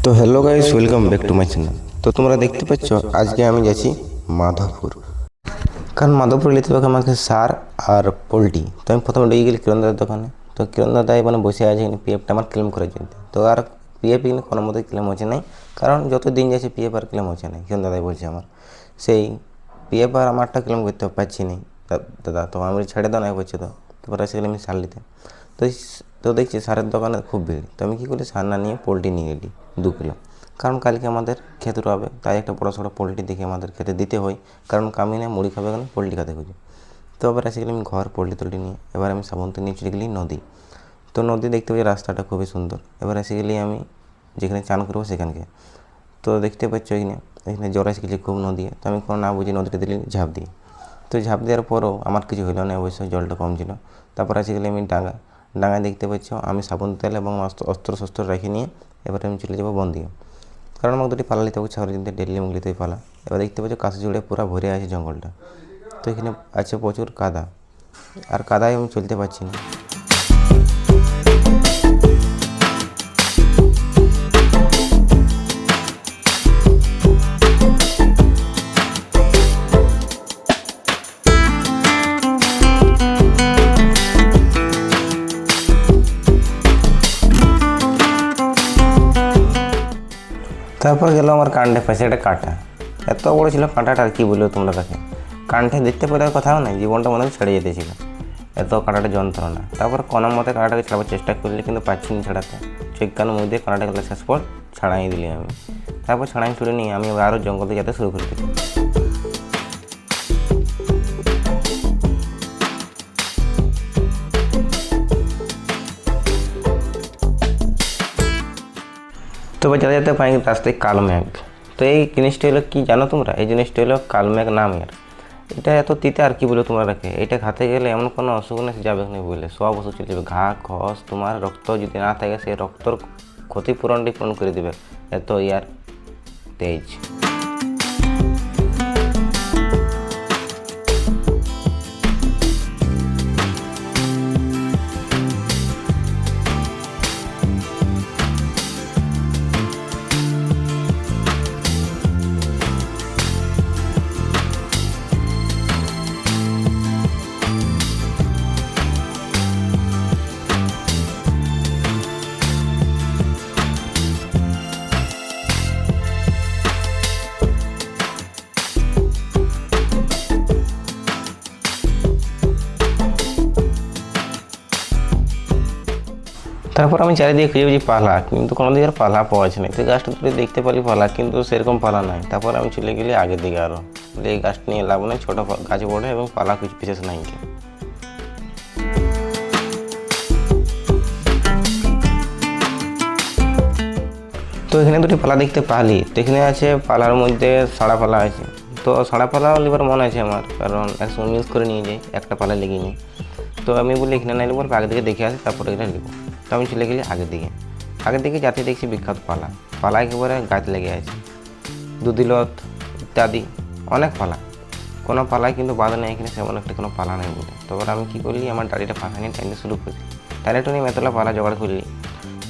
তো hello guys, welcome back to my channel. তো তোমরা দেখতে পাচ্ছ আজকে আমি যাচ্ছি মাধবপুর, কারণ মাধবপুর নিতে হবে আমাকে সার আর পোলট্রি। তো আমি প্রথমে ঢুকে গেলি কিরণ দাদার দোকানে। তো কিরণ দাদা মানে বসে আছে পিএফটা আমার ক্লেম করে জন্য। তো আর পিএফ কিন্তু কোনো মতো ক্লেম হচ্ছে নাই, কারণ যত দিন যাচ্ছে পিএফ আর ক্লেম হচ্ছে না। কিরণ দাদাই বলছে আমার সেই পিএফ আর আমারটা ক্লেম করতে পারছি না দাদা। তো আমি ছেড়ে দাও না বলছে। তো তারপরে সেগুলো আমি সার নিতে তো তো দেখছি সারের দোকানে খুব ভিড়। তো আমি কী করি, সার না নিয়ে পোলট্রি নিয়ে গেলি 2 কিলো, কারণ কালকে আমাদের খেতে হবে। তাই একটা বড়ো সড়ো পোলট্রি দেখে আমাদের খেতে দিতে হয়, কারণ কামিনে মুড়ি খাবে কেন, পোলট্রি খাতে খুঁজে। তো এবার এসে গেলাম ঘর পোলট্রি তোলট্রি নিয়ে। এবার আমি সাবন্ত নিয়ে চলে গেলি নদী। তো নদী দেখতে পাচ্ছি রাস্তাটা খুবই সুন্দর। এবার এসে গেলি আমি যেখানে চান করবো সেখানকে। তো দেখতে পাচ্ছ এখানে জ্বর এসে গেছি খুব নদী। তো আমি কোনো না বুঝি নদীটা দিলি ঝাঁপ দিই। তো ঝাঁপ দেওয়ার পরও আমার কিছু হলো না, অবশ্যই জলটা কম ছিল। তারপর এসে গেলে আমি ডাঙায় দেখতে পাচ্ছ আমি সাবুন তেল এবং অস্ত্র শস্ত্র রেখে নিয়ে এবার আমি চলে যাবো বন্দিয়ে, কারণ আমাকে 2টি পালা নিতে হবে ছাগলের দিনতে ডেলি মুগলিতে পালা। এবার দেখতে পাচ্ছ কাছে জুড়ে পুরো ভরে আছে জঙ্গলটা। তো এখানে আছে প্রচুর কাদা, আর কাদায় আমি চলতে পারছি না। তারপর গেল আমার কান্ডে পাশে একটা কাঁটা। এত বড় ছিল কাঁটাটা, আর কি বলবো তোমরা তাকে। কাঁঠে দেখতে পেলে কথাও নাই, জীবনটা মনে হয় ছেড়ে যেতেছিল, এত কাঁটাটা যন্ত্রণা। তারপর কোনো মতে কাঁটাটাকে ছাড়াবার চেষ্টা করলে কিন্তু পাচ্ছি না ছাড়াতে। চৈকানোর মধ্যে কাঁটাটা গেলে শেষ পর ছাড়াই দিলি আমি। তারপর ছাড়াই ছুড়ে নিয়ে আমি আরও জঙ্গলে যেতে শুরু করে দিই। তবে যেতে যেতে পাই রাস্তায় কালমেঘ। তো এই জিনিসটা হলো কি জানো তোমরা, এই জিনিসটা হলো কালমেঘ নামের। এটা এত তিতে আর কি বলে তোমরা রাখে, এটা খাতে গেলে এমন কোনো অসুখ নেই যাবে না বলে, সব অসুখ চলে যাবে। ঘা খস, তোমার রক্ত যদি না থাকে সেই রক্তর ক্ষতিপূরণটি পূরণ করে দেবে, এত ইয়ার তেজ। তারপর আমি চারিদিকে খুঁজে বুঝি পালা, কিন্তু কোনো দিকে আর পালা পাওয়া যায় না। তো গাছটা তুলে দেখতে পারি পালা, কিন্তু সেরকম পালা নাই। তারপর আমি চলে গেলি আগের দিকে আরও, এই গাছটা নিয়ে লাভ নেই, ছোটো গাছ বড়ে এবং পালা কিছু বিশেষ নাই। তো এখানে 2টি পালা দেখতে পালি। তো এখানে আছে পালার মধ্যে সাড়া পালা আছে। তো সাড়া পালাও লিবার মনে আছে আমার, কারণ একসঙ্গে মিক্স করে নিয়ে যাই, একটা পালা লেগে নিই। তো আমি বলি এখানে নাই নেবো, আগের দিকে দেখে আসি তারপরে এটা নেবো। তো আমি চলে গেলি আগের দিকে যাতে দেখছি বিখ্যাত পালা একেবারে গাছ লেগে আছে, দুদিলত ইত্যাদি অনেক পালা। কোনো পালায় কিন্তু বাদ নেই এখানে, সেমন একটা কোনো পালা নেই বলে। তারপর আমি কী করলি, আমার দাড়িটা ফাঁকা নিয়ে টাইমটা শুরু করি। টাইনেটা নিয়ে মেতলা পালা জোগাড় করলি।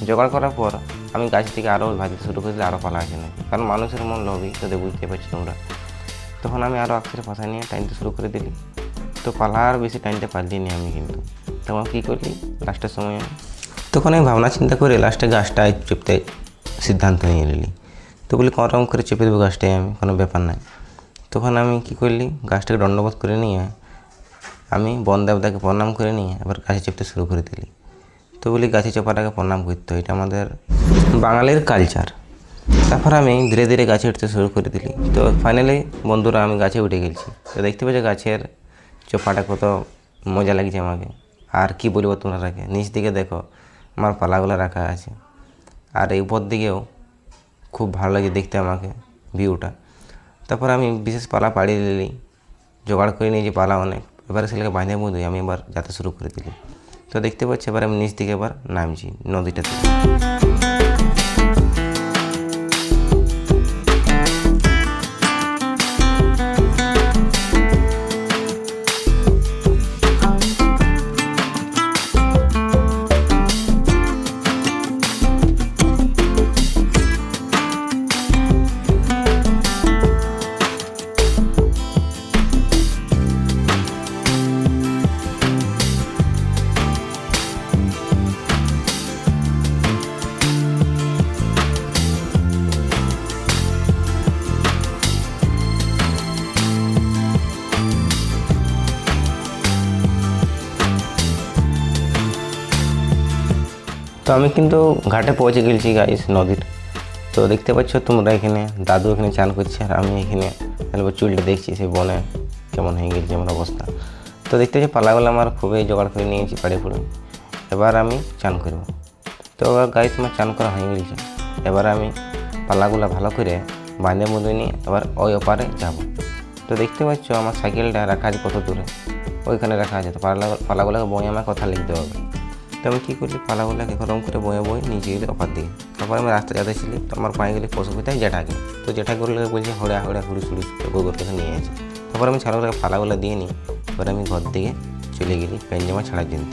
জোগাড় করার পর আমি গাছ থেকে আরও ভাজতে শুরু করেছি, আরও পালা আছে নাকি, কারণ মানুষের মন লোভী, তোদের বুঝতে পারছি তোমরা। তখন আমি আরও আক্ষের ফাঁসা নিয়ে টাইনতে শুরু করে দিলি। তো পালা আর বেশি টাইনতে পারলি নি আমি কিন্তু। তখন কী করলি, লাস্টের সময় তখন আমি ভাবনা চিন্তা করে লাস্টে গাছটায় চেপতে সিদ্ধান্ত নিয়ে নিলি। তো বলি কোনো রকম করে চেপে দেবো গাছটায় আমি, কোনো ব্যাপার নাই। তখন আমি কী করলি, গাছটাকে দণ্ডবোধ করে নিয়ে আমি বন দেবতাকে প্রণাম করে নিয়ে এবার গাছে চেপতে শুরু করে দিলি। তো বলি গাছে চেপাটাকে প্রণাম করতে, এটা আমাদের বাঙালির কালচার। তারপর আমি ধীরে ধীরে গাছে উঠতে শুরু করে দিলি। তো ফাইনালি বন্ধুরা আমি গাছে উঠে গেছি। তো দেখতে পাচ্ছি গাছের চোপাটা কত মজা লাগছে আমাকে, আর কি বলবো তোমরা রাখে। নিচ দিকে দেখো আমার পালাগুলো রাখা আছে, আর এই উপর দিকেও খুব ভালো লাগে দেখতে আমাকে ভিউটা। তারপর আমি বিশেষ পালা পাড়িয়ে দিলি, জোগাড় করে নিয়েছি পালা অনেক। এবারে সেগুলোকে বাঁধে বুঁধে আমি এবার যাতে শুরু করে দিলি। তো দেখতে পাচ্ছি এবার আমি নিচ দিকে এবার নামছি নদীটাতে। তো আমি কিন্তু ঘাটে পৌঁছে গেছি গাইস, নদীর। তো দেখতে পাচ্ছ তোমরা এখানে দাদু এখানে চান করছে, আর আমি এখানে চুলটা দেখছি সেই বনে কেমন হয়ে গেছে আমার অবস্থা। তো দেখতে পাচ্ছি পালাগুলো আমার খুবই জোগাড় করে নিয়েছি পাড়ে ফুড়ে। এবার আমি চান করব। তো এবার গাইস আমার চান করা হয়ে গেছে। এবার আমি পালাগুলো ভালো করে বাঁধে মুঁধে নিয়ে এবার ওই ওপারে যাব। তো দেখতে পাচ্ছ আমার সাইকেলটা রাখা আছে কত দূরে, ওইখানে রাখা আছে। তো পালাগুলোকে বয়ে আমার কথা লিখতে হবে। তো আমি কী করলি, পালাগুলোকে গরম করে বয়ে নিচে গেলে ওপার দিকে। তারপর আমি রাস্তা যাচ্ছিলি, তো আমার পায়ে গেলে পশু কোথায় জেঠাকে। তো জেঠাগুলোকে বলছি হড়া হড়া হুড়ুস হুড়ুস গোবর থেকে নিয়ে আসি। তারপর আমি ছাড়াগুলোকে পালাগুলো দিয়ে নিই। এবার আমি ঘর দিকে চলে গেলি প্যান্ট জামা ছাড়ার জন্য।